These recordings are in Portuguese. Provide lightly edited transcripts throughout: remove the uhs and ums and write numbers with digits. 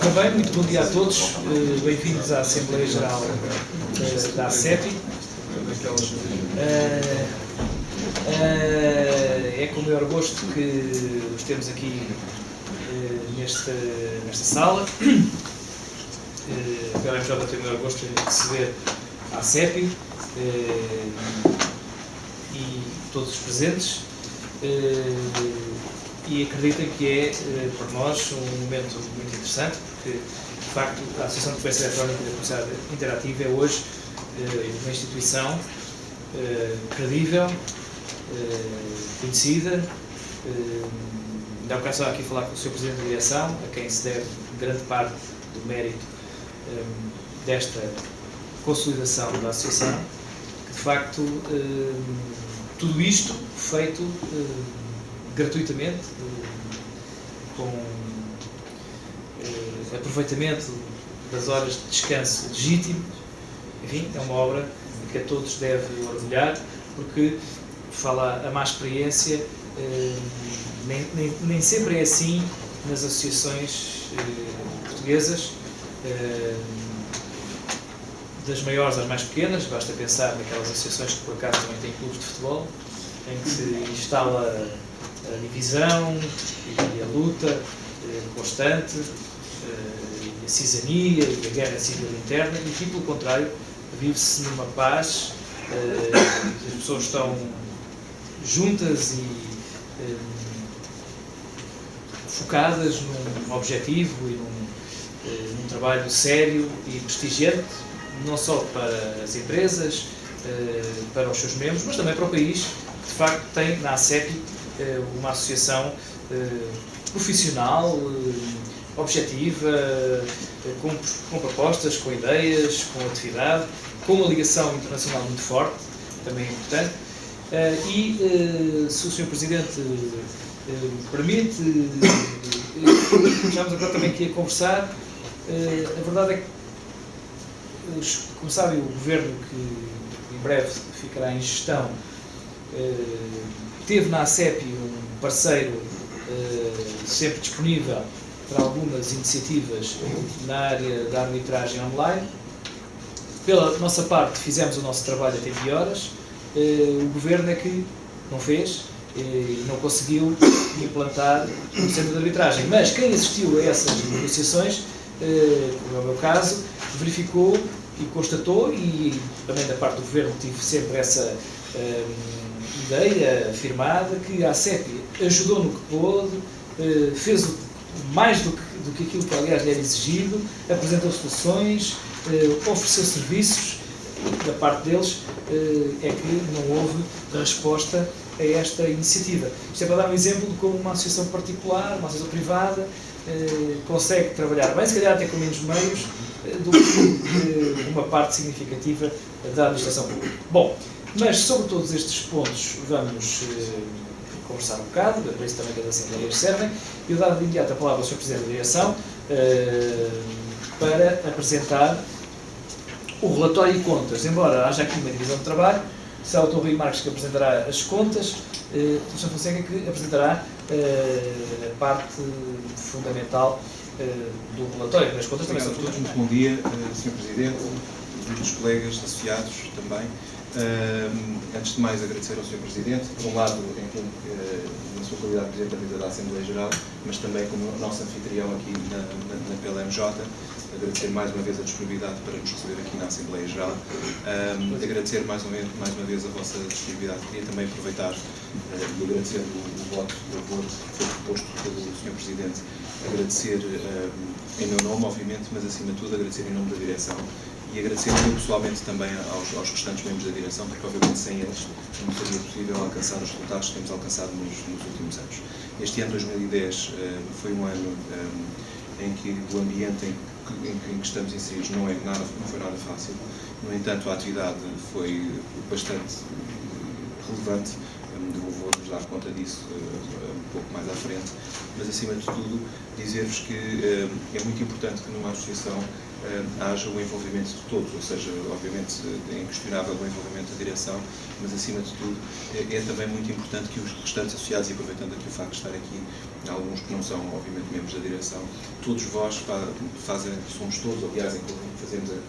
Ora bem, muito bom dia a todos, bem-vindos à Assembleia Geral da ACEPI. É com o maior gosto que os temos aqui nesta sala. Pela MJ tem o maior gosto de receber a ACEPI e todos os presentes. E acreditem que é, para nós, um momento muito interessante, porque, de facto, a Associação de Comércio Eletrónico da Comunidade Interativa é hoje uma instituição credível, conhecida. Ainda há bocado estava aqui a falar com o Sr. Presidente da Direção, a quem se deve grande parte do mérito desta consolidação da Associação, que, de facto, tudo isto feito gratuitamente, com aproveitamento das horas de descanso legítimo. Enfim, é uma obra que a todos deve orgulhar, porque fala a má experiência, nem sempre é assim nas associações portuguesas, das maiores às mais pequenas. Basta pensar naquelas associações que por acaso também têm clubes de futebol, em que se instala a divisão e a luta constante, a cisania e a guerra civil interna, e aqui, pelo contrário, vive-se numa paz, as pessoas estão juntas e focadas num objetivo e num trabalho sério e prestigiante, não só para as empresas, para os seus membros, mas também para o país, que de facto tem na ACEPI uma associação profissional, objetiva, com propostas, com ideias, com atividade, com uma ligação internacional muito forte, também é importante. Se o Sr. Presidente permite, estamos agora também aqui a conversar. A verdade é que, como sabem, o Governo, que em breve ficará em gestão, teve na ACEPI um parceiro sempre disponível para algumas iniciativas na área da arbitragem online. Pela nossa parte, fizemos o nosso trabalho a tempo e horas. O Governo é que não fez e não conseguiu implantar o centro de arbitragem. Mas quem assistiu a essas negociações, como é o meu caso, verificou e constatou, e também da parte do Governo tive sempre essa ideia afirmada, que a ACEPI ajudou no que pôde, fez mais do que aquilo que aliás lhe era exigido, apresentou soluções, ofereceu serviços. Da parte deles é que não houve resposta a esta iniciativa. Isto é para dar um exemplo de como uma associação particular, uma associação privada, consegue trabalhar bem, se calhar até com menos meios, do que uma parte significativa da administração pública. Bom, mas sobre todos estes pontos vamos conversar um bocado, para isso também que as assembleias servem. Eu dou de imediato a palavra ao Sr. Presidente da Direção para apresentar o relatório e contas. Embora haja aqui uma divisão de trabalho, será o Dr. Rui Marques que apresentará as contas, o Sr. Fonseca que apresentará a parte fundamental do relatório. Das contas também são todos. Muito bom dia, Sr. Presidente, dos colegas, associados também. Antes de mais, agradecer ao Sr. Presidente, por um lado, na sua qualidade de Presidente da Assembleia Geral, mas também como nosso anfitrião aqui na PLMJ, agradecer mais uma vez a disponibilidade para nos receber aqui na Assembleia Geral, agradecer mais uma vez a vossa disponibilidade. Queria também aproveitar e agradecer o voto de acordo que foi proposto pelo Sr. Presidente, agradecer em meu nome, obviamente, mas acima de tudo agradecer em nome da Direção, e agradecer eu pessoalmente também aos restantes membros da Direção, porque obviamente sem eles não seria possível alcançar os resultados que temos alcançado nos últimos anos. Este ano 2010 foi um ano em que o ambiente em que estamos inseridos não foi nada fácil. No entanto, a atividade foi bastante relevante, vou-vos dar conta disso um pouco mais à frente, mas acima de tudo dizer-vos que é muito importante que numa associação haja o envolvimento de todos, ou seja, obviamente é inquestionável o envolvimento da direção, mas acima de tudo é também muito importante que os restantes associados, e aproveitando aqui o facto de estar aqui alguns que não são obviamente membros da direção, todos vós somos todos, aliás, em conjunto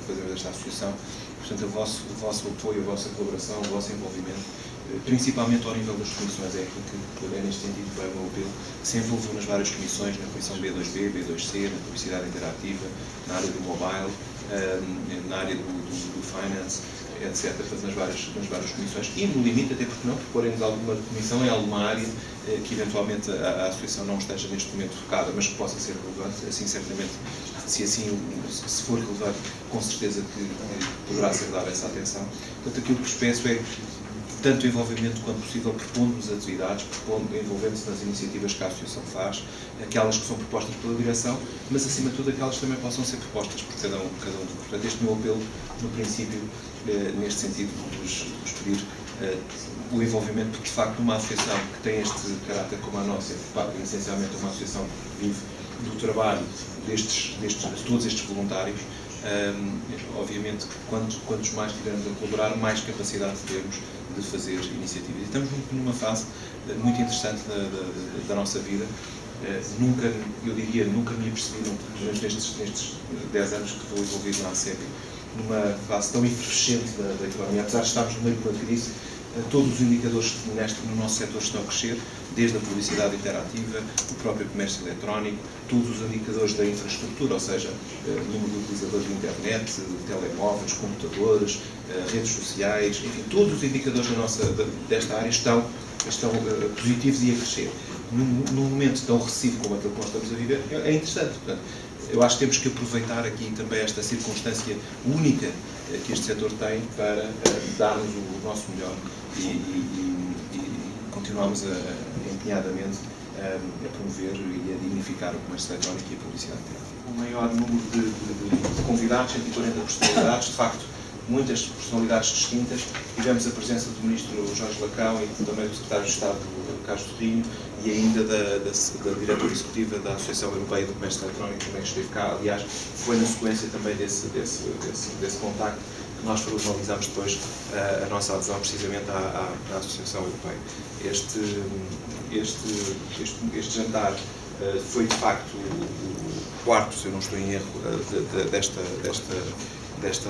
fazemos esta associação, portanto o vosso apoio, a vossa colaboração, o vosso envolvimento, principalmente ao nível das comissões, é aquilo que é neste sentido que vai o meu apelo, se envolveu nas várias comissões, na comissão B2B, B2C, na publicidade interativa, na área do mobile, na área do finance, etc., nas várias comissões, e no limite, até porque não, proporem-nos alguma comissão em alguma área que eventualmente a associação não esteja neste momento focada, mas que possa ser relevante, assim certamente, se for relevante, com certeza que poderá ser dada essa atenção. Portanto, aquilo que vos peço é tanto envolvimento quanto possível, propondo-nos atividades, envolvendo-se nas iniciativas que a associação faz, aquelas que são propostas pela direção, mas acima de tudo aquelas que também possam ser propostas por cada um. Portanto, este meu apelo, no princípio, neste sentido, vos pedir o envolvimento, porque de facto uma associação que tem este caráter como a nossa, é essencialmente uma associação que vive do trabalho de todos estes voluntários, obviamente que quantos mais tivermos a colaborar, mais capacidade teremos de fazer iniciativas. E estamos numa fase muito interessante da nossa vida. Nunca me apercebi, nestes 10 anos que estou envolvido na ACEP, numa fase tão efervescente da economia. Apesar de estarmos no meio da crise, todos os indicadores no nosso setor estão a crescer, desde a publicidade interativa, o próprio comércio eletrónico, todos os indicadores da infraestrutura, ou seja, número de utilizadores de internet, telemóveis, computadores, redes sociais, enfim, todos os indicadores desta área estão positivos e a crescer. Num momento tão recessivo como aquele que nós estamos a viver, é interessante. Portanto, eu acho que temos que aproveitar aqui também esta circunstância única que este setor tem para darmos o nosso melhor e continuarmos empenhadamente a promover e a dignificar o comércio eletrónico e a publicidade interativa. O maior número de convidados, 140 personalidades, de facto, muitas personalidades distintas. Tivemos a presença do Ministro Jorge Lacão e também do Secretário de Estado, Carlos Torrinho, e ainda da Diretora Executiva da Associação Europeia do Comércio Eletrónico, também que esteve cá. Aliás, foi na sequência também desse contacto que nós formalizámos depois a nossa adesão precisamente à Associação Europeia. Este jantar foi de facto o quarto, se eu não estou em erro, desta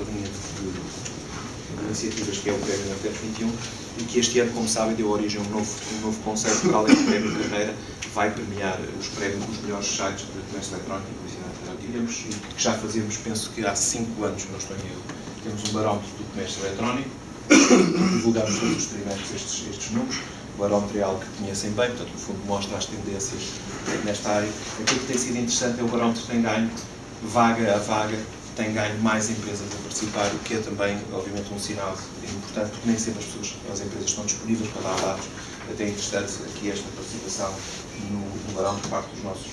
linha de iniciativas que é o Prémio Nafet 21 e que este ano, como sabem, deu origem a um novo conceito que, além do Prémio Carreira, vai premiar os melhores sites de comércio eletrónico e publicidade interativa, que já fazemos, penso que há 5 anos, se não estou em erro, temos um barómetro do comércio eletrónico, divulgamos todos os trimestres estes números, o barómetro é algo que conhecem bem, portanto, no fundo, mostra as tendências nesta área. Aquilo que tem sido interessante é o barómetro tem ganho, vaga a vaga, tem ganho mais empresas a participar, o que é também, obviamente, um sinal importante, porque nem sempre as empresas estão disponíveis para dar dados. Até é interessante aqui esta participação no barómetro por parte dos nossos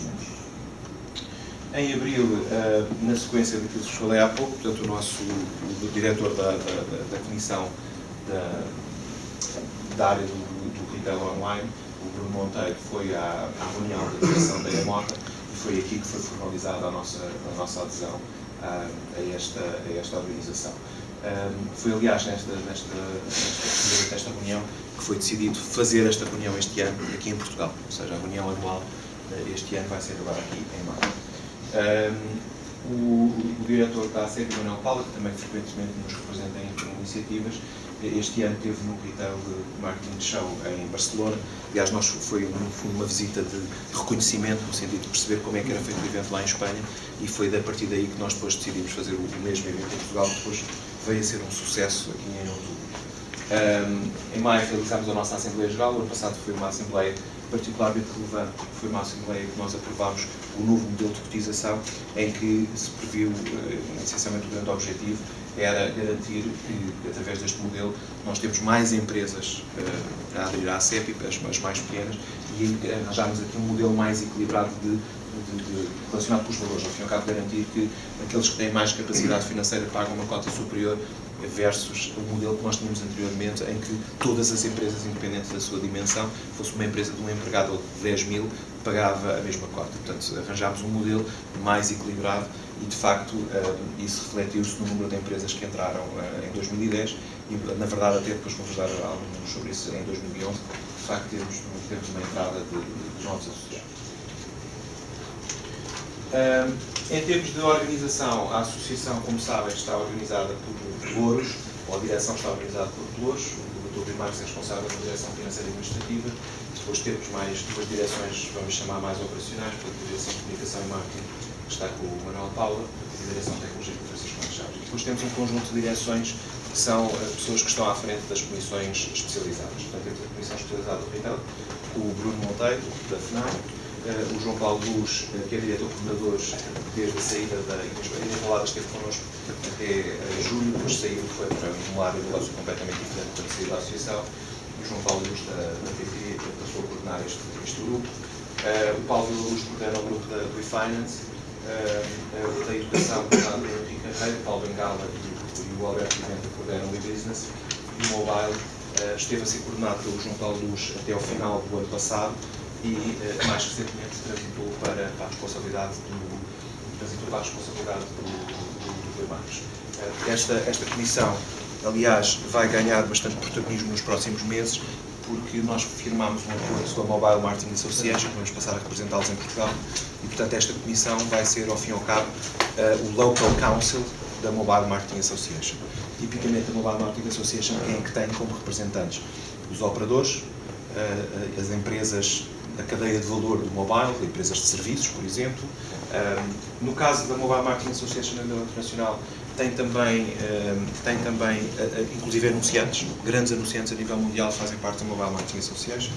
membros. Em abril, na sequência daquilo que vos falei há pouco, portanto, o diretor da comissão da área do retail online, o Bruno Monteiro, foi à reunião da direção da EMOTA e foi aqui que foi formalizada a nossa adesão a esta organização. Foi, aliás, nesta reunião que foi decidido fazer esta reunião este ano aqui em Portugal, ou seja, a reunião anual este ano vai ser agora aqui em março. O diretor da ACEP, Manuel Paula, que também frequentemente nos representa em iniciativas, este ano teve no Retail Marketing Show em Barcelona. Aliás, foi no fundo uma visita de reconhecimento, no sentido de perceber como é que era feito o evento lá em Espanha, e foi a partir daí que nós depois decidimos fazer o mesmo evento em Portugal, que depois veio a ser um sucesso aqui em outubro. Em maio realizámos a nossa Assembleia Geral. O ano passado foi uma Assembleia particularmente relevante, porque foi uma Assembleia que nós aprovámos o novo modelo de cotização, em que se previu, essencialmente, o grande objetivo era garantir que, através deste modelo, nós temos mais empresas a aderir à ACEP, as mais pequenas, e arranjarmos aqui um modelo mais equilibrado de relacionado com os valores, ao fim e ao cabo garantir que aqueles que têm mais capacidade financeira pagam uma cota superior versus o modelo que nós tínhamos anteriormente, em que todas as empresas, independente da sua dimensão, fosse uma empresa de um empregado ou de 10 mil, pagava a mesma cota. Portanto, arranjámos um modelo mais equilibrado e, de facto, isso refletiu-se no número de empresas que entraram em 2010 e, na verdade, até depois vou-vos dar alguns números sobre isso em 2011, de facto, temos uma entrada de novos associados. Em termos de organização, a associação, como sabem, está organizada por pelouros, ou a direção está organizada por pelouros. O Dr. Marcos é responsável pela direção financeira e administrativa. Depois temos mais duas direções, vamos chamar mais operacionais, pela direção de comunicação e marketing, que está com o Manuel Paula, e a direção de tecnologia com o Francisco Machado. Depois temos um conjunto de direções que são pessoas que estão à frente das comissões especializadas. Portanto, temos a comissão especializada do retail, o Bruno Monteiro, da FNAC, o João Paulo Luz, que é diretor-coordenador desde a saída da Inês Valadas, esteve connosco até julho, depois saiu, foi para um lado de negócio completamente diferente quando saiu da associação. O João Paulo Luz, da PT, passou a coordenar este grupo. O Paulo Luz coordena o grupo do e-finance, da educação, coordenado pelo Henrique Carreiro, o Paulo Bengala e o Alberto Pimenta coordenam o e-business. E o mobile esteve a ser coordenado pelo João Paulo Luz até ao final do ano passado, e mais recentemente transitou para a responsabilidade do Rui Marcos. Esta comissão, aliás, vai ganhar bastante protagonismo nos próximos meses, porque nós firmámos um acordo com a Mobile Marketing Association, que vamos passar a representá-los em Portugal, e portanto esta comissão vai ser, ao fim e ao cabo, o Local Council da Mobile Marketing Association. Tipicamente a Mobile Marketing Association é que tem como representantes os operadores, as empresas da cadeia de valor do mobile, empresas de serviços, por exemplo. No caso da Mobile Marketing Association a nível internacional, tem também inclusive anunciantes, grandes anunciantes a nível mundial fazem parte da Mobile Marketing Association.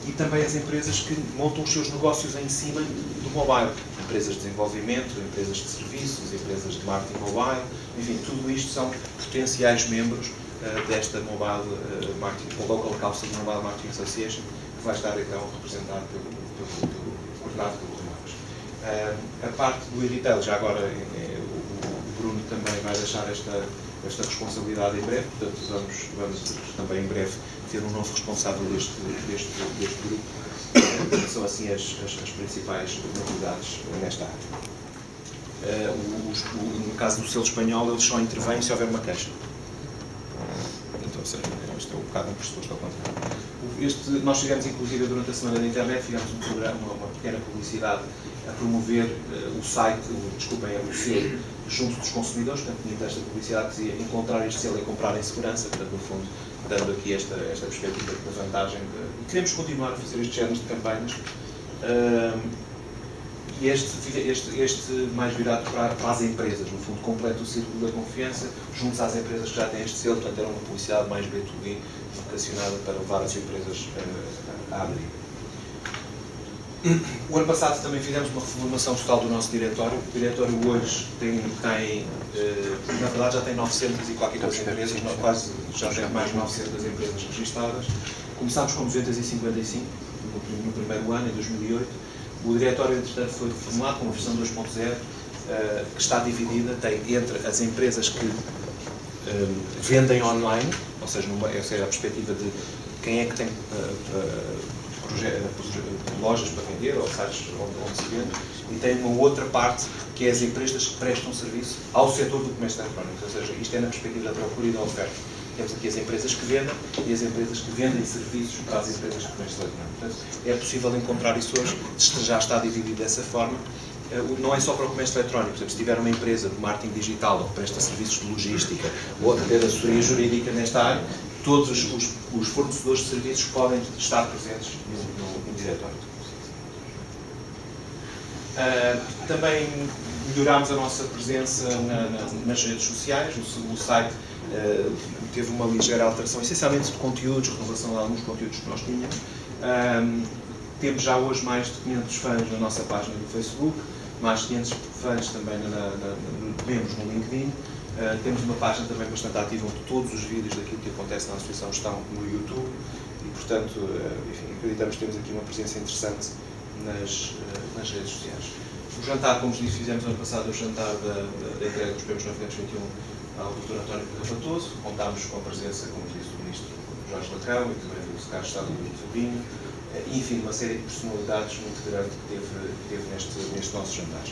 E também as empresas que montam os seus negócios em cima do mobile. Empresas de desenvolvimento, empresas de serviços, empresas de marketing mobile, enfim, tudo isto são potenciais membros desta Mobile Marketing, Local Council da Mobile Marketing Association, que vai estar então representado coordenado pelo Rui Marcos. A parte do e-retail, já agora o Bruno também vai deixar esta responsabilidade em breve, portanto vamos também em breve ter um novo responsável deste grupo. São assim as principais novidades nesta área. No caso do selo espanhol, eles só intervêm se houver uma queixa. Então, ou seja, isto é um bocado um pressuposto ao contrário. Nós fizemos, inclusive, durante a semana da internet, fizemos um programa, uma pequena publicidade a promover o site, o selo, junto dos consumidores. Portanto, tinha esta publicidade que dizia encontrar este selo e comprar em segurança, portanto, no fundo, dando aqui esta perspectiva da vantagem. E queremos continuar a fazer estes géneros de campanhas. E este mais virado para as empresas, no fundo, completa o círculo da confiança, junto às empresas que já têm este selo, portanto, era uma publicidade mais B2B, vocacionada para levar as empresas a abrir. O ano passado também fizemos uma reformulação total do nosso diretório. O diretório hoje na verdade já tem 900 e qualquer coisa empresas, quase já tem mais de 900 empresas registadas. Começámos com 255 no primeiro ano, em 2008. O diretório, entretanto, foi reformulado com uma versão 2.0, que está dividida entre as empresas que vendem online, ou seja, a perspectiva de quem é que tem lojas para vender, ou sites onde se vende, e tem uma outra parte que é as empresas que prestam serviço ao setor do comércio eletrónico, ou seja, isto é na perspectiva da procura e da oferta. Temos aqui as empresas que vendem e as empresas que vendem serviços para as empresas de comércio eletrónico. Portanto, é possível encontrar isso hoje, já está dividido dessa forma. Não é só para o comércio eletrónico, por exemplo, se tiver uma empresa de marketing digital ou que presta serviços de logística ou até de assessoria jurídica nesta área, todos os fornecedores de serviços podem estar presentes no diretório. Também melhorámos a nossa presença nas redes sociais. O site teve uma ligeira alteração, essencialmente de conteúdos, renovação de alguns conteúdos que nós tínhamos. Temos já hoje mais de 500 fãs na nossa página do Facebook, mais de 500 fãs também membros no LinkedIn. Temos uma página também bastante ativa onde todos os vídeos daquilo que acontece na associação estão no YouTube e, portanto, enfim, acreditamos que temos aqui uma presença interessante nas redes sociais. O jantar, como disse, fizemos ano passado o jantar da entrega dos prémios 921 ao Dr. António Carrapatoso. Contámos com a presença, como disse, do Ministro Jorge Lacão e também do Secretário de Estado Luís Sobrinho, e, enfim, uma série de personalidades muito grande que teve neste nosso jantar.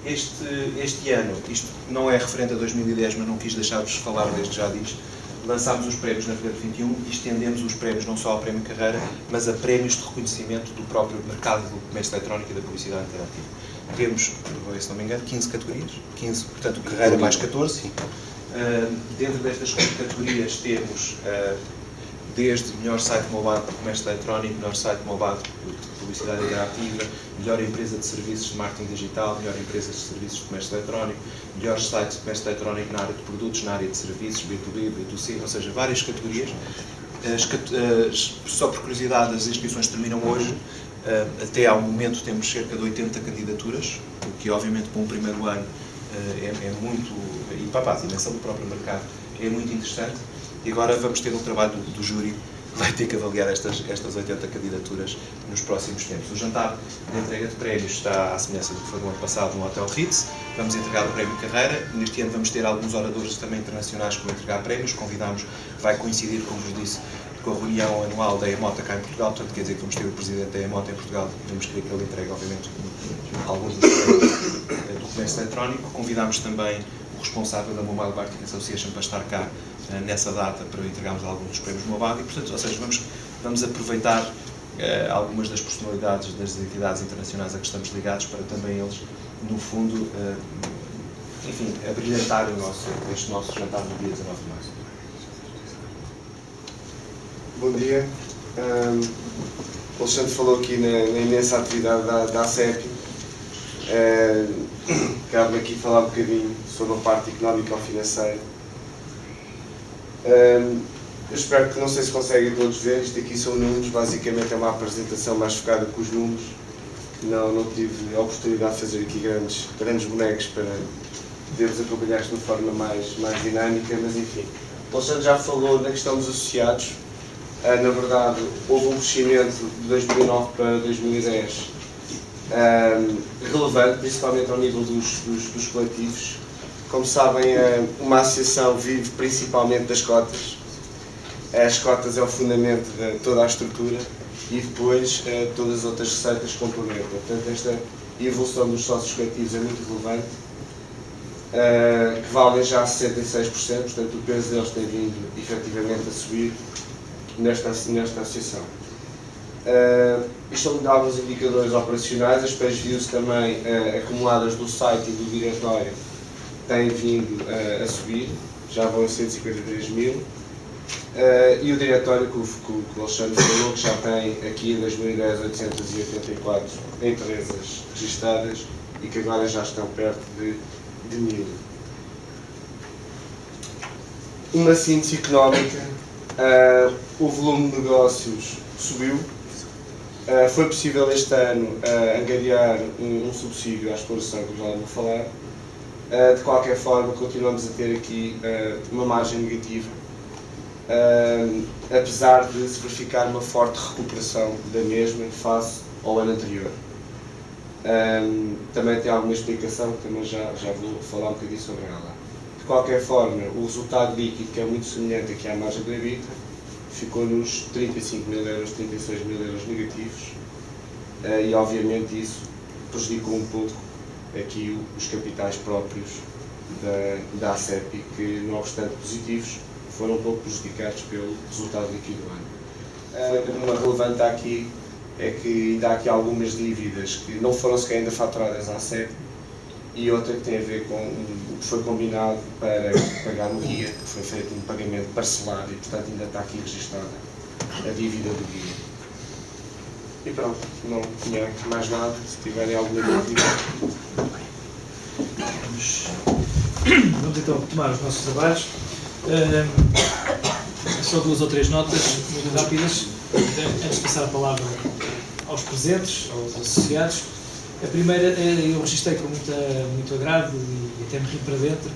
Este ano, isto não é referente a 2010, mas não quis deixar-vos falar desde já disso, lançámos os prémios Navigator 21 e estendemos os prémios não só ao Prémio Carreira, mas a prémios de reconhecimento do próprio mercado do comércio eletrónico e da publicidade interativa. Temos, se não me engano, 15 categorias, 15, portanto, Carreira mais 14. Dentro destas categorias temos desde melhor site mobile para comércio eletrónico, melhor site mobile de publicidade interativa, melhor empresa de serviços de marketing digital, melhor empresa de serviços de comércio eletrónico, melhor site de comércio eletrónico na área de produtos, na área de serviços, B2B, B2C, ou seja, várias categorias. Só por curiosidade, as inscrições terminam hoje. Até ao momento temos cerca de 80 candidaturas, o que obviamente para um primeiro ano é muito, e para a dimensão do próprio mercado, é muito interessante. E agora vamos ter um trabalho do júri que vai ter que avaliar estas 80 candidaturas nos próximos tempos. O jantar de entrega de prémios está à semelhança do que foi no ano passado no Hotel Ritz. Vamos entregar o Prémio Carreira. Neste ano vamos ter alguns oradores também internacionais que vão entregar prémios. Convidámos, vai coincidir, como vos disse, com a reunião anual da EMOTA cá em Portugal. Portanto, quer dizer que vamos ter o Presidente da EMOTA em Portugal. Vamos querer que ele entregue, obviamente, alguns dos prémios do comércio eletrónico. Convidámos também o responsável da Mobile Marketing Association para estar cá nessa data para entregarmos alguns dos prémios Mobile e, portanto, ou seja, vamos aproveitar algumas das personalidades das entidades internacionais a que estamos ligados para também eles, no fundo, enfim, abrilhantar este nosso jantar no dia 19 de março. Bom dia. O Alexandre falou aqui na imensa atividade da ACEP. Cabe-me aqui falar um bocadinho sobre a parte económica ou financeira. Eu espero que, não sei se conseguem todos ver, isto aqui são números, basicamente é uma apresentação mais focada com os números. Não tive a oportunidade de fazer aqui grandes bonecos para podermos acompanhar isto de forma mais dinâmica, mas enfim. O Alexandre já falou na questão dos associados. Na verdade, houve um crescimento de 2009 para 2010 relevante, principalmente ao nível dos coletivos. Como sabem, uma associação vive principalmente das cotas. As cotas é o fundamento de toda a estrutura e depois todas as outras receitas complementam. Portanto, esta evolução dos sócios coletivos é muito relevante, que valem já 66%, portanto o peso deles tem vindo efetivamente a subir nesta associação. Isto são alguns indicadores operacionais, as page views também acumuladas do site e do diretório têm vindo a subir, já vão a 153 mil. E o diretório que o Alexandre falou, que já tem aqui em 2010 884 empresas registadas e que agora já estão perto de 1000. Uma síntese económica, o volume de negócios subiu. Foi possível este ano angariar um subsídio à exploração, que já vou falar. De qualquer forma, continuamos a ter aqui uma margem negativa, apesar de se verificar uma forte recuperação da mesma face ao ano anterior. Também tem alguma explicação, que também já vou falar um bocadinho sobre ela. De qualquer forma, o resultado líquido, que é muito semelhante aqui à margem do EBITDA, ficou nos 35 mil euros, 36 mil euros negativos, e obviamente isso prejudicou um pouco aqui os capitais próprios da ACEP, que, não obstante positivos, foram um pouco prejudicados pelo resultado líquido do ano. Uma relevante aqui é que ainda há aqui algumas dívidas que não foram sequer ainda faturadas à ACEP, e outra que tem a ver com o que foi combinado para pagar o guia, que foi feito um pagamento parcelado e, portanto, ainda está aqui registada a dívida do guia. E pronto, não tinha mais nada, se tiverem alguma dúvida. Vamos então tomar os nossos trabalhos. Só 2 ou 3 notas muito rápidas, antes de passar a palavra aos presentes, aos associados. A primeira, eu registrei com muito agrado e até me ri para dentro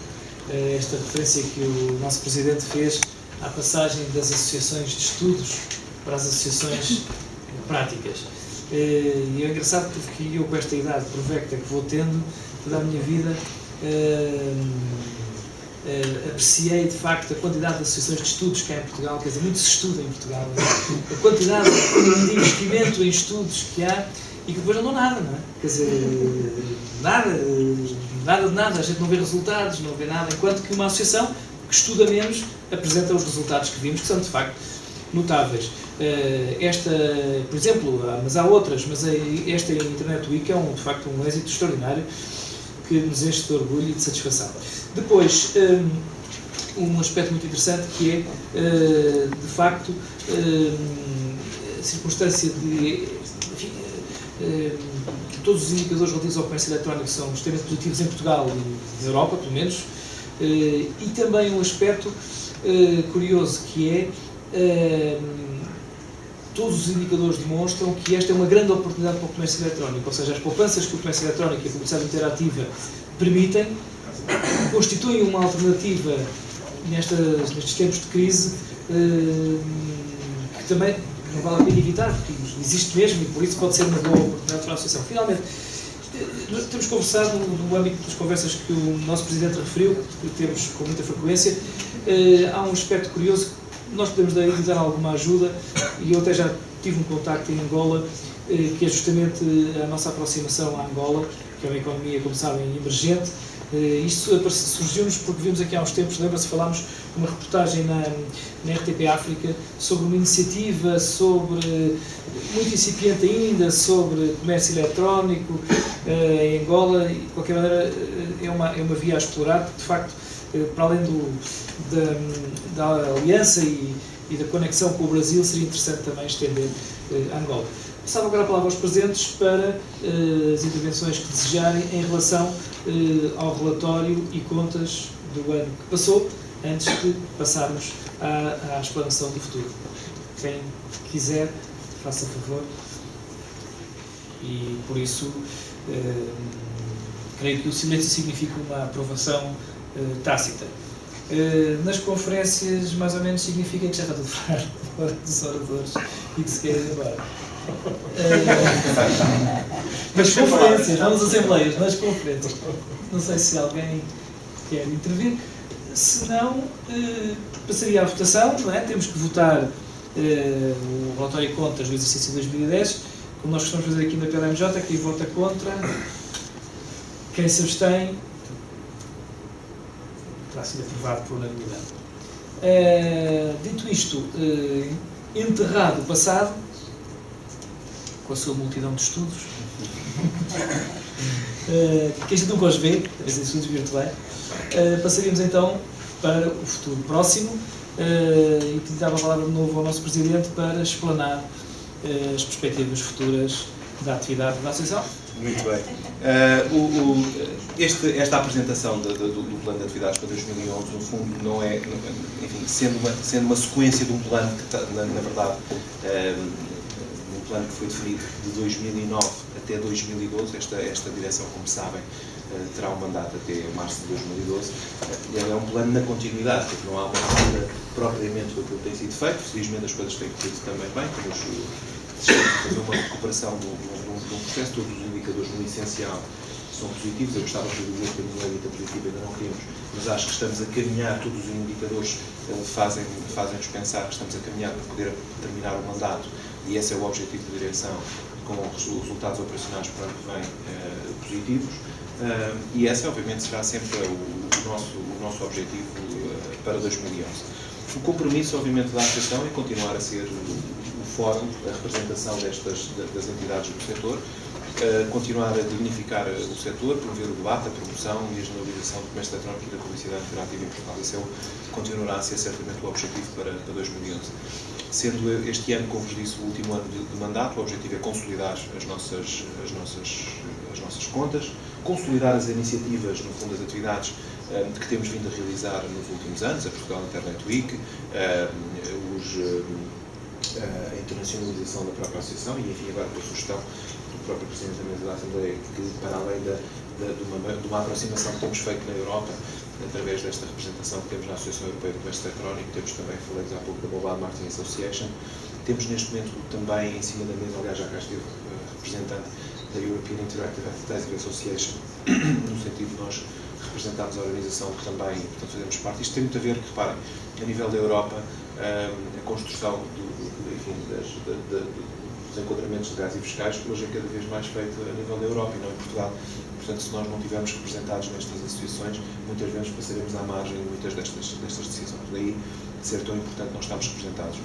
esta referência que o nosso Presidente fez à passagem das associações de estudos para as associações práticas. E é engraçado porque eu, com esta idade provecta que vou tendo, toda a minha vida, apreciei de facto a quantidade de associações de estudos que há em Portugal, quer dizer, muito se estuda em Portugal, a quantidade de investimento em estudos que há e que depois não dão nada, não é? Quer dizer, nada de nada, a gente não vê resultados, não vê nada, enquanto que uma associação que estuda menos apresenta os resultados que vimos, que são de facto notáveis. Esta, por exemplo, mas há outras, mas esta Internet Week é de facto um êxito extraordinário que nos enche de orgulho e de satisfação. Depois, um aspecto muito interessante que é, de facto, a circunstância de, enfim, todos os indicadores relativos ao comércio eletrónico são extremamente positivos em Portugal e na Europa, pelo menos, e também um aspecto curioso que é todos os indicadores demonstram que esta é uma grande oportunidade para o comércio eletrónico, ou seja, as poupanças que o comércio eletrónico e a publicidade interativa permitem constituem uma alternativa nestes tempos de crise que também não vale a pena evitar, porque existe mesmo e por isso pode ser uma boa oportunidade para a associação. Finalmente, nós temos conversado no âmbito das conversas que o nosso Presidente referiu, que temos com muita frequência, há um aspecto curioso que nós podemos dar alguma ajuda, e eu até já tive um contacto em Angola, que é justamente a nossa aproximação à Angola, que é uma economia, como sabem, emergente. Isto surgiu-nos porque vimos aqui há uns tempos, lembra-se, falámos uma reportagem na RTP África sobre uma iniciativa muito incipiente ainda, sobre comércio eletrónico em Angola, e de qualquer maneira é uma via a explorar, porque de facto, para além da aliança e da conexão com o Brasil, seria interessante também estender a Angola. Passava agora a palavra aos presentes para as intervenções que desejarem em relação ao relatório e contas do ano que passou, antes de passarmos à explanação do futuro. Quem quiser, faça favor. E, por isso, creio que o silêncio significa uma aprovação tácita. Nas conferências, mais ou menos, significa que já está tudo fora dos oradores e que se quer ir embora. Nas conferências, não nas assembleias, nas conferências. Não sei se alguém quer intervir. Se não, passaria à votação, não é? Temos que votar o relatório de contas do exercício de 2010, como nós costumamos fazer aqui na PLMJ. Quem vota contra, quem se abstém, terá sido aprovado por unanimidade. Dito isto, enterrado o passado, com a sua multidão de estudos, que a gente nunca os vê, esses estudos virtuais, passaríamos então para o futuro próximo, e dava a palavra de novo ao nosso Presidente para explanar as perspectivas futuras da atividade da Associação. Muito bem. Esta apresentação do plano de atividades para 2011, no fundo, não é, enfim, sendo uma sequência de um plano que está, na verdade, um plano que foi definido de 2009 até 2012, esta direção, como sabem, terá um mandato até março de 2012. É um plano na continuidade, porque não há uma ruptura propriamente do que tem sido feito. Felizmente as coisas têm corrido também bem, temos fazer uma recuperação do processo. Todos os indicadores no essencial são positivos. Eu gostava de dizer que a minha dita positiva ainda não queremos, mas acho que estamos a caminhar, todos os indicadores fazem-nos pensar que estamos a caminhar para poder terminar o mandato, e esse é o objetivo da direção, com resultados operacionais para o ano que vem positivos, e esse obviamente será sempre o nosso objetivo para 2011. O compromisso obviamente da Associação é continuar a ser o fórum, a representação das entidades do setor, continuar a dignificar o setor, promover o debate, a promoção e a generalização do comércio eletrónico e da publicidade interativa em Portugal. Esse continuará a ser certamente o objetivo para 2011. Sendo este ano, como vos disse, o último ano de mandato, o objetivo é consolidar as nossas contas, consolidar as iniciativas, no fundo, as atividades que temos vindo a realizar nos últimos anos, a Portugal Internet Week, a internacionalização da própria Associação e, enfim, agora com a sugestão do próprio Presidente da Mesa da Assembleia, que, para além de uma aproximação que temos feito na Europa, através desta representação que temos na Associação Europeia de Comércio Eletrónico, temos também, falei há pouco, da Mobile Marketing Association, Temos neste momento também em cima da mesa, aliás já cá esteve representante da European Interactive Advertising Association, no sentido de nós representarmos a organização que também, portanto, fazemos parte. Isto tem muito a ver, que reparem, a nível da Europa, a construção dos enquadramentos legais e fiscais hoje é cada vez mais feito a nível da Europa e não em Portugal. Portanto, se nós não estivermos representados nestas associações, muitas vezes passaremos à margem de muitas destas decisões. Daí ser tão importante nós estarmos representados.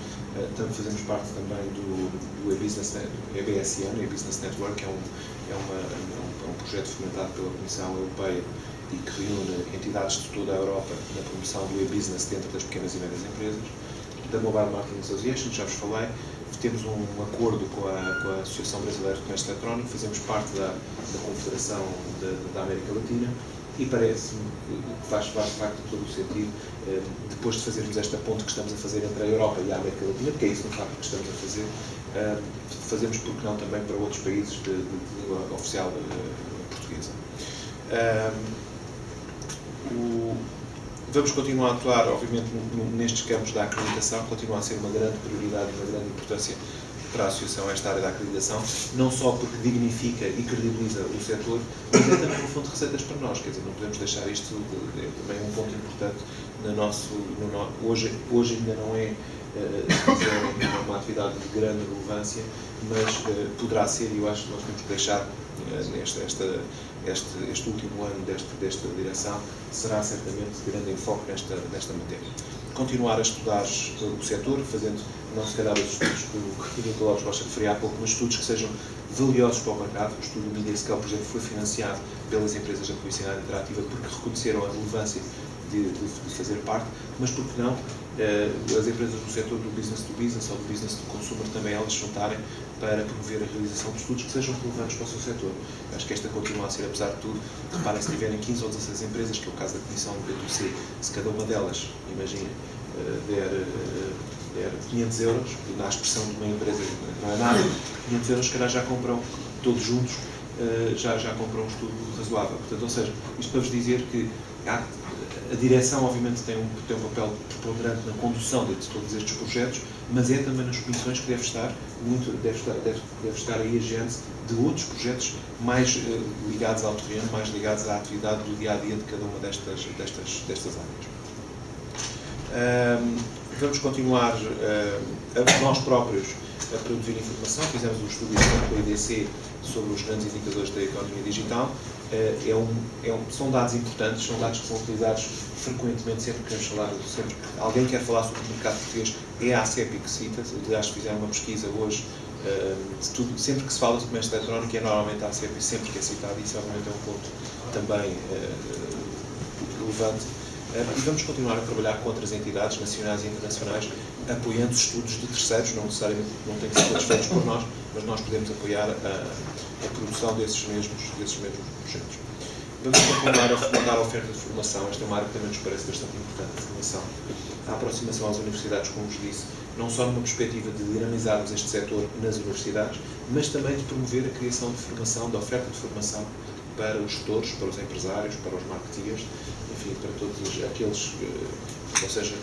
Tanto fazemos parte também do EBSN, o E-Business Network, que é um projeto fomentado pela Comissão Europeia e que reúne entidades de toda a Europa na promoção do e-business dentro das pequenas e médias empresas. Da Mobile Marketing Association, já vos falei, temos um acordo com a Associação Brasileira de Comércio Eletrónico, fazemos parte da Confederação da América Latina e parece-me que faz parte de todo o sentido, depois de fazermos esta ponte que estamos a fazer entre a Europa e a América Latina, porque é isso no facto que estamos a fazer, fazemos porque não também para outros países de língua oficial portuguesa. Vamos continuar a atuar, obviamente, nestes campos da acreditação, continua a ser uma grande prioridade e uma grande importância para a Associação esta área da acreditação, não só porque dignifica e credibiliza o setor, mas é também uma fonte de receitas para nós, quer dizer, não podemos deixar isto, é também um ponto importante hoje ainda não é uma atividade de grande relevância, mas poderá ser, e eu acho que nós temos que deixar este último ano desta direção, será certamente de grande enfoque nesta matéria. Continuar a estudar o setor, fazendo, não se calhar, os estudos que o Dr. Lopes gosta de referir há pouco, mas estudos que sejam valiosos para o mercado. O estudo do Media Scale, por exemplo, foi financiado pelas empresas da publicidade interativa porque reconheceram a relevância de fazer parte, mas por que não as empresas do setor do business to business ou do business to consumer também elas juntarem para promover a realização de estudos que sejam relevantes para o seu setor. Acho que esta continua a ser, apesar de tudo, reparem, se tiverem 15 ou 16 empresas, que é o caso da Comissão do B2C, se cada uma delas, imaginem, der 500 euros, na expressão de uma empresa não é nada, 500 euros, se calhar já compram todos juntos, já compram um estudo razoável. Portanto, ou seja, isto para vos dizer que a direção, obviamente, tem um papel preponderante na condução de todos estes projetos, mas é também nas comissões que deve estar aí a gente de outros projetos mais ligados ao terreno, mais ligados à atividade do dia-a-dia de cada uma destas áreas. Vamos continuar nós próprios a produzir informação. Fizemos um estudo com a IDC sobre os grandes indicadores da economia digital. São dados importantes, são dados que são utilizados frequentemente sempre que alguém quer falar sobre o mercado português, é a ACEPI que cita. Aliás, fizeram uma pesquisa hoje, sempre que se fala de comércio eletrónico é normalmente a ACEPI sempre que é citada, e isso obviamente é um ponto também relevante. E vamos continuar a trabalhar com outras entidades nacionais e internacionais, apoiando estudos de terceiros, não necessariamente não têm que ser todos feitos por nós, mas nós podemos apoiar a produção desses mesmos projetos. Vamos continuar a fomentar a oferta de formação. Esta é uma área que também nos parece bastante importante, a formação. A aproximação às universidades, como vos disse, não só numa perspectiva de dinamizarmos este setor nas universidades, mas também de promover a criação de formação, de oferta de formação para os gestores, para os empresários, para os marketeers, enfim, para todos aqueles, ou seja,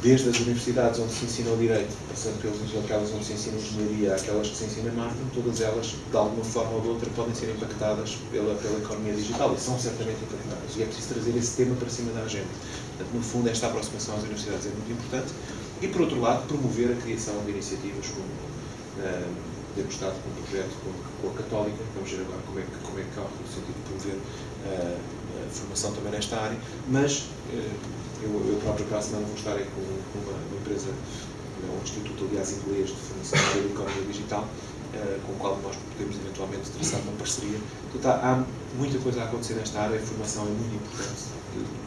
desde as universidades onde se ensina o direito, passando aquelas onde se ensina engenharia, aquelas que se ensina marketing, todas elas, de alguma forma ou de outra, podem ser impactadas pela economia digital, e são certamente impactadas, e é preciso trazer esse tema para cima da agenda. Portanto, no fundo, esta aproximação às universidades é muito importante, e, por outro lado, promover a criação de iniciativas como temos estado com um projeto com a Católica. Vamos ver agora como é que corre no sentido de promover a formação também nesta área, mas eu próprio para a semana vou estar aí com uma empresa, um instituto, aliás, inglês de formação na área de economia digital, com o qual nós podemos eventualmente traçar uma parceria. Portanto, há muita coisa a acontecer nesta área, a formação é muito importante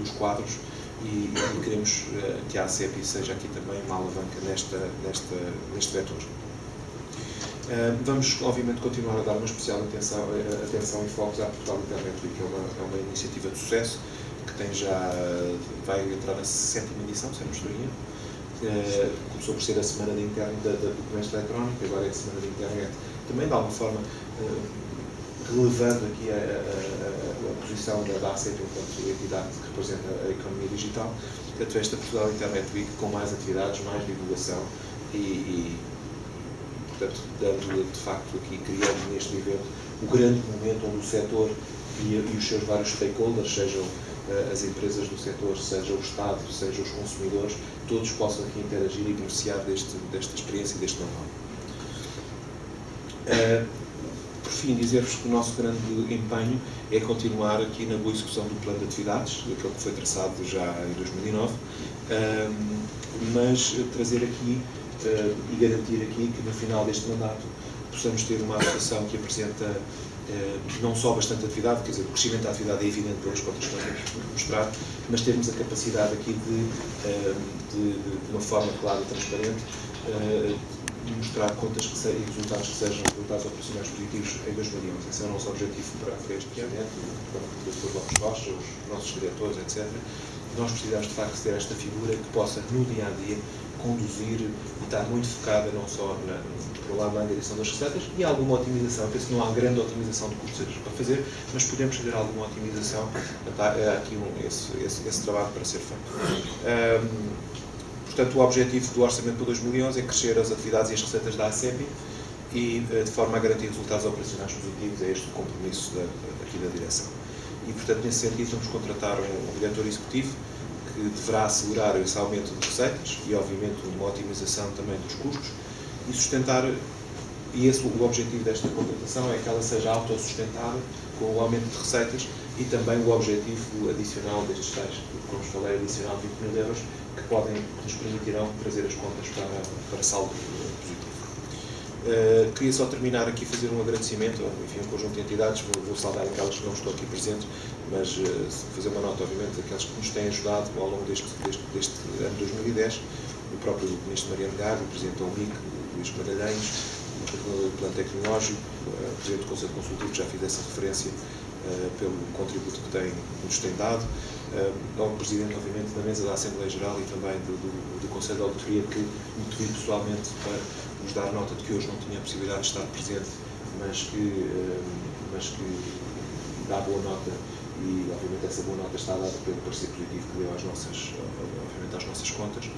dos quadros, e queremos que a ACEPI seja aqui também uma alavanca neste vetor. Vamos, obviamente, continuar a dar uma especial atenção e focos à Portugal Internet Week, que é uma iniciativa de sucesso, que vai entrar na 7ª edição, se não estou em erro. Começou por ser a Semana da Internet do Comércio Eletrónico, agora é a Semana da Internet, também de alguma forma relevando aqui a posição da ACEP enquanto entidade que representa a economia digital. Portanto, esta Portugal Internet Week com mais atividades, mais divulgação, portanto, dando de facto aqui, criando neste evento o grande momento onde o setor e os seus vários stakeholders, sejam as empresas do setor, seja o Estado, seja os consumidores, todos possam aqui interagir e beneficiar desta experiência e deste know-how. Por fim, dizer-vos que o nosso grande empenho é continuar aqui na boa execução do plano de atividades, aquele que foi traçado já em 2009, mas trazer aqui e garantir aqui que no final deste mandato possamos ter uma associação que apresenta não só bastante atividade, quer dizer, o crescimento da atividade é evidente pelas contas que nós temos mostrar, mas termos a capacidade aqui de uma forma clara e transparente, mostrar contas e resultados que sejam resultados operacionais positivos em 2011. Esse é o nosso objetivo para este ano, o Dr. Lopes Rocha, os nossos diretores, etc. Nós precisamos de facto ter esta figura que possa, no dia a dia, conduzir e estar muito focada não só por lá na direção das receitas e alguma otimização. Eu penso que não há grande otimização de custos para fazer, mas podemos fazer alguma otimização. Há aqui esse trabalho para ser feito. Portanto, o objetivo do orçamento para 2011 é crescer as atividades e as receitas da ACEPI e, de forma a garantir resultados operacionais positivos, é este o compromisso aqui da direção. E, portanto, nesse sentido, vamos contratar um diretor executivo que deverá assegurar esse aumento de receitas e, obviamente, uma otimização também dos custos e sustentar, e esse o objetivo desta contratação é que ela seja autossustentável com o aumento de receitas e também o objetivo adicional destes tais, como vos falei, adicional de 20 mil euros, que nos permitirão trazer as contas para saldo positivo. Queria só terminar aqui fazer um agradecimento, enfim, um conjunto de entidades, vou saudar aquelas que não estão aqui presentes, mas fazer uma nota, obviamente, daqueles que nos têm ajudado ao longo deste ano de 2010, o próprio Ministro Mariano Gago, o Presidente da UMIC, Luís Magalhães, o Plano Tecnológico, o Presidente do Conselho Consultivo, que já fiz essa referência pelo contributo que nos tem dado, ao Presidente, obviamente, da Mesa da Assembleia Geral e também do Conselho de Auditoria, que me pediu pessoalmente para nos dar nota de que hoje não tinha a possibilidade de estar presente, mas que dá boa nota e, obviamente, essa boa nota está dada pelo parecer positivo que deu às nossas contas.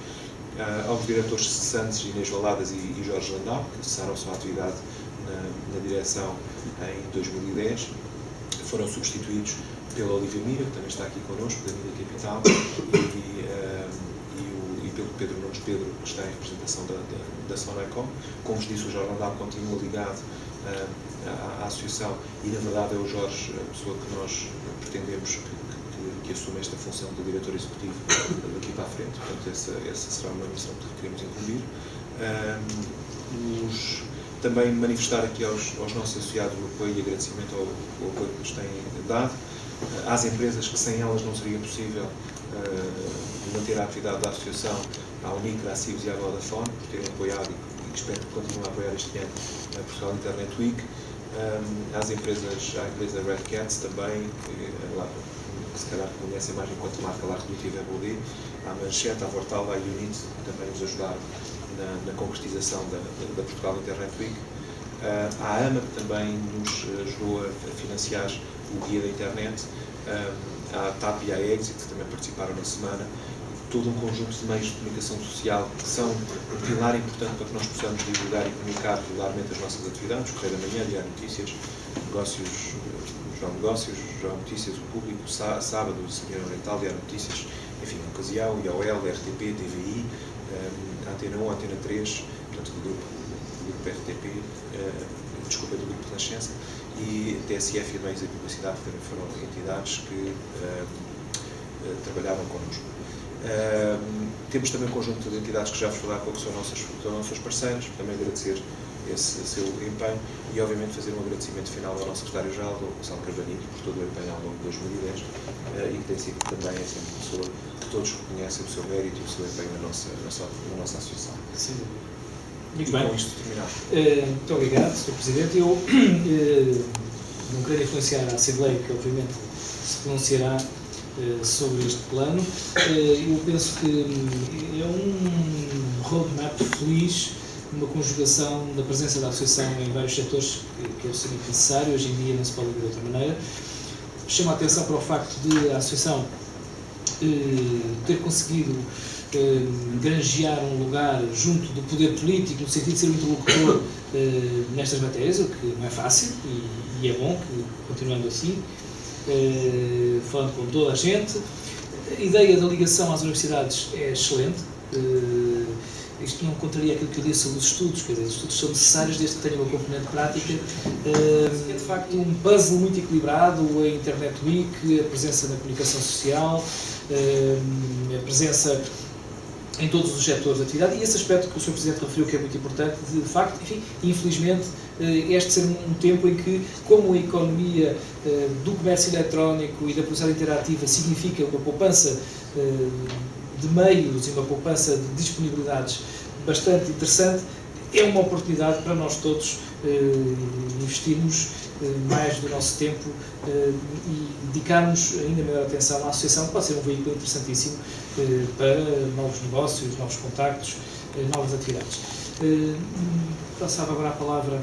Aos diretores cessantes, Inês Valadas e Jorge Landau, que cessaram a sua atividade na direção em 2010, foram substituídos pela Olívia Mira, que também está aqui connosco, da Mira Capital, e pelo Pedro Nunes Pedro, que está em representação da Sonecom. Como vos disse, o Jorge Landau continua ligado à associação e, na verdade, é o Jorge a pessoa que nós pretendemos que assume esta função de diretor executivo daqui para a frente. Portanto, essa será uma missão que queremos incumbir. Também manifestar aqui aos nossos associados o apoio e agradecimento ao apoio que nos têm dado, às empresas que sem elas não seria possível manter a atividade da associação, à UNIC, à CIBS e à Vodafone, por terem apoiado e espero que continuem a apoiar este ano a Portugal Internet Week, à empresa Red Cats também, que se calhar conhecem mais enquanto marca lá reduzida EBOD, à Manchete, à Vortal, à Unit, que também nos ajudaram na concretização da Portugal Internet Week, à AMA, que também nos ajudou a financiar o guia da internet, à TAP e à Exit, que também participaram na semana, todo um conjunto de meios de comunicação social que são um pilar importante para que nós possamos divulgar e comunicar regularmente as nossas atividades, o Correio da Manhã, Diário Notícias, Jornal Negócios, Jornal Notícias, o Público, Sábado, Semana Oriental, Diário Notícias, enfim, a Ocasião, IOL, RTP, TVI, Antena 1, Antena 3, portanto, do grupo RTP, do grupo Renascença, e TSF e Meios de Publicidade, que também foram entidades que trabalhavam connosco. Temos também um conjunto de entidades que já vos falei há pouco, que são nossos parceiros, também agradecer esse seu empenho e, obviamente, fazer um agradecimento final ao nosso secretário-geral, o Gonçalo Carvalhinho, por todo o empenho ao longo de 2010 e que tem sido também essa pessoa que todos reconhecem o seu mérito e o seu empenho na nossa associação. Sim. Muito bem. Com isto terminado. Muito obrigado, Sr. Presidente. Eu não quero influenciar a Assembleia, que obviamente se pronunciará sobre este plano. Eu penso que é um roadmap feliz, uma conjugação da presença da Associação em vários setores que é absolutamente necessário. Hoje em dia não se pode ver de outra maneira. Chamo a atenção para o facto de a Associação ter conseguido granjear um lugar junto do poder político, no sentido de ser um interlocutor nestas matérias, o que não é fácil, e é bom que, continuando assim, falando com toda a gente. A ideia da ligação às universidades é excelente. Isto não contraria aquilo que eu disse sobre os estudos, quer dizer, os estudos são necessários desde que tenham uma componente prática. É de facto um puzzle muito equilibrado, a Internet Week, a presença na comunicação social, a presença em todos os setores de atividade, e esse aspecto que o Sr. Presidente referiu que é muito importante, de facto, enfim, infelizmente, este ser um tempo em que, como a economia do comércio eletrónico e da publicidade interativa significa uma poupança de meios e uma poupança de disponibilidades bastante interessante, é uma oportunidade para nós todos investirmos mais do nosso tempo e dedicarmos ainda maior atenção à associação, que pode ser um veículo interessantíssimo para novos negócios, novos contactos, novas atividades. Passava agora a palavra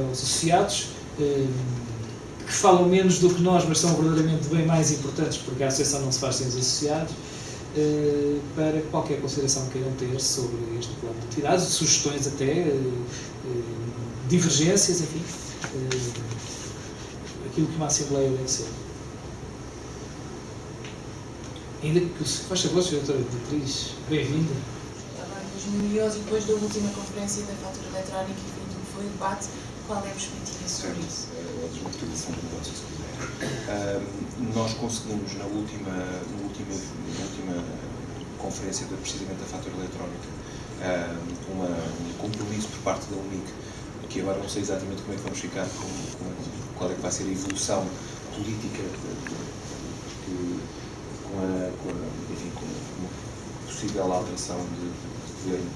aos associados, que falam menos do que nós, mas são verdadeiramente bem mais importantes, porque a associação não se faz sem os associados, para qualquer consideração que queiram ter sobre este plano de atividades, sugestões até, divergências, enfim, aquilo que uma Assembleia deve ser. Ainda que, faz favor, Sra. Doutora Beatriz, bem-vinda. Estava em 2011 e depois da última conferência da fatura eletrónica e do que foi o debate, qual é a perspectiva sobre isso? A desmocratização do negócio, se quiser. Nós conseguimos, na última conferência precisamente da fatura eletrónica, um compromisso por parte da UNIC, que agora não sei exatamente como é que vamos ficar, qual é que vai ser a evolução política com uma possível alteração de governo.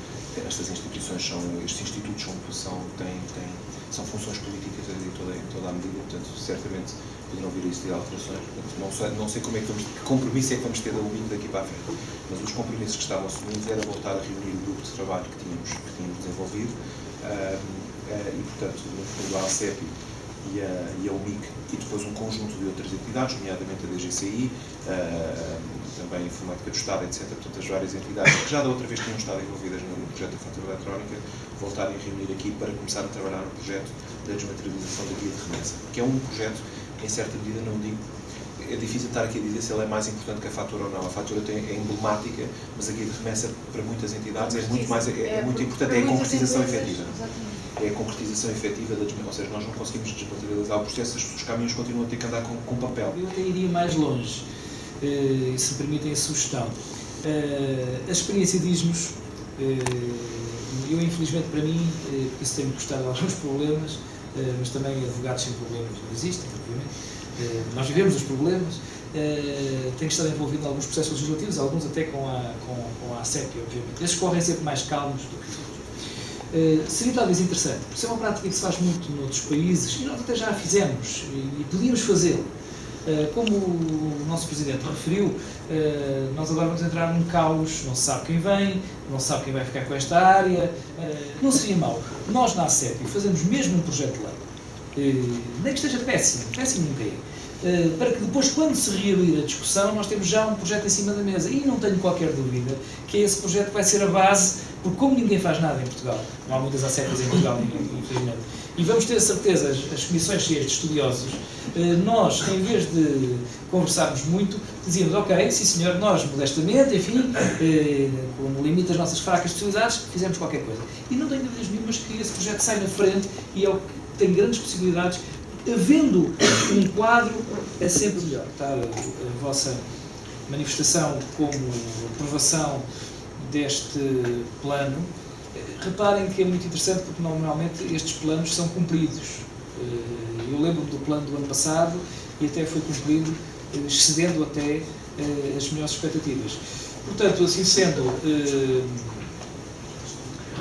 Estes institutos são funções políticas em toda a medida, portanto, certamente poderão vir a existir alterações. Portanto, não sei como é que compromisso é que vamos ter da UNIC daqui para a frente, mas os compromissos que estavam assumidos era voltar a reunir o grupo de trabalho que tínhamos desenvolvido e, portanto, no fundo, a ACEP e a UNIC, e depois um conjunto de outras entidades, nomeadamente a DGCI, também a Informática do Estado, etc. Portanto, as várias entidades que já da outra vez tinham estado envolvidas no projeto da fatura eletrónica, voltarem a reunir aqui para começar a trabalhar no projeto da desmaterialização da guia de remessa, que é um projeto, em certa medida, não digo, é difícil estar aqui a dizer se ele é mais importante que a fatura ou não. A fatura é emblemática, mas a guia de remessa, para muitas entidades, é muito importante, é a concretização efetiva. É a concretização efetiva ou seja, nós não conseguimos desmaterializar o processo, os caminhos continuam a ter que andar com papel. Eu até iria mais longe, se me permitem a sugestão. A experiência diz-nos, eu infelizmente para mim, porque isso tem-me custado alguns problemas, mas também advogados sem problemas não existem, obviamente. Nós vivemos os problemas, tenho estado envolvido em alguns processos legislativos, alguns até com a ACEP, obviamente. Esses correm sempre mais calmos do que outros. Seria talvez interessante, porque isso é uma prática que se faz muito noutros países, e nós até já a fizemos, e podíamos fazê-lo. Como o nosso Presidente referiu, nós agora vamos entrar num caos, não se sabe quem vem, não se sabe quem vai ficar com esta área. Não seria mau. Nós, na ACEP, fazemos mesmo um projeto de lei, nem que esteja péssimo nunca é, para que depois, quando se reabrir a discussão, nós temos já um projeto em cima da mesa. E não tenho qualquer dúvida que esse projeto vai ser a base, porque como ninguém faz nada em Portugal, não há muitas ACEPs em Portugal, infelizmente, e vamos ter a certeza, as comissões cheias de estudiosos, nós, em vez de conversarmos muito, dizíamos, ok, sim senhor, nós, modestamente, enfim, com o limite das nossas fracas possibilidades, fizemos qualquer coisa. E não tenho dúvidas nenhumas que esse projeto sai na frente e é o que tem grandes possibilidades. Havendo um quadro, é sempre melhor. Tá? A vossa manifestação como aprovação deste plano, reparem que é muito interessante porque normalmente estes planos são cumpridos. Eu lembro-me do plano do ano passado e até foi cumprido, excedendo até as melhores expectativas. Portanto, assim sendo,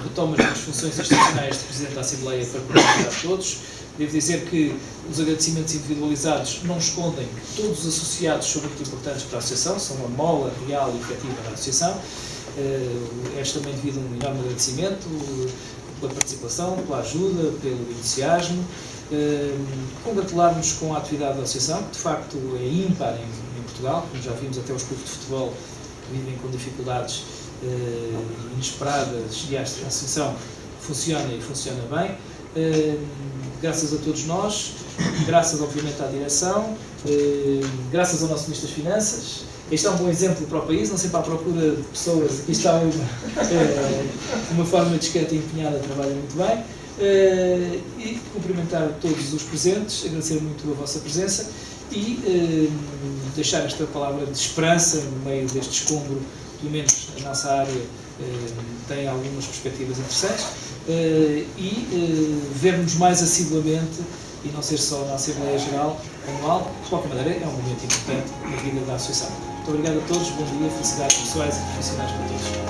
retomo as minhas funções institucionais de Presidente da Assembleia para cumprimentar a todos. Devo dizer que os agradecimentos individualizados não escondem que todos os associados são muito importantes para a Associação, são uma mola real e efetiva da Associação. És também devido a um enorme agradecimento pela participação, pela ajuda, pelo entusiasmo. Congratular-nos com a atividade da Associação, que de facto é ímpar em Portugal, como já vimos até os clubes de futebol que vivem com dificuldades inesperadas e acho que a associação funciona e funciona bem. Graças a todos nós, graças obviamente à direção, graças ao nosso Ministro das Finanças. Este é um bom exemplo para o país, não sempre à procura de pessoas, aqui está uma forma discreta e empenhada, trabalha muito bem. E cumprimentar todos os presentes, agradecer muito a vossa presença e deixar esta palavra de esperança no meio deste escombro, pelo menos a nossa área tem algumas perspectivas interessantes, e vermos mais assiduamente e não ser só na Assembleia Geral anual. De qualquer maneira, é um momento importante na vida da Associação. Muito obrigado a todos, bom dia, felicidades pessoais e profissionais para todos.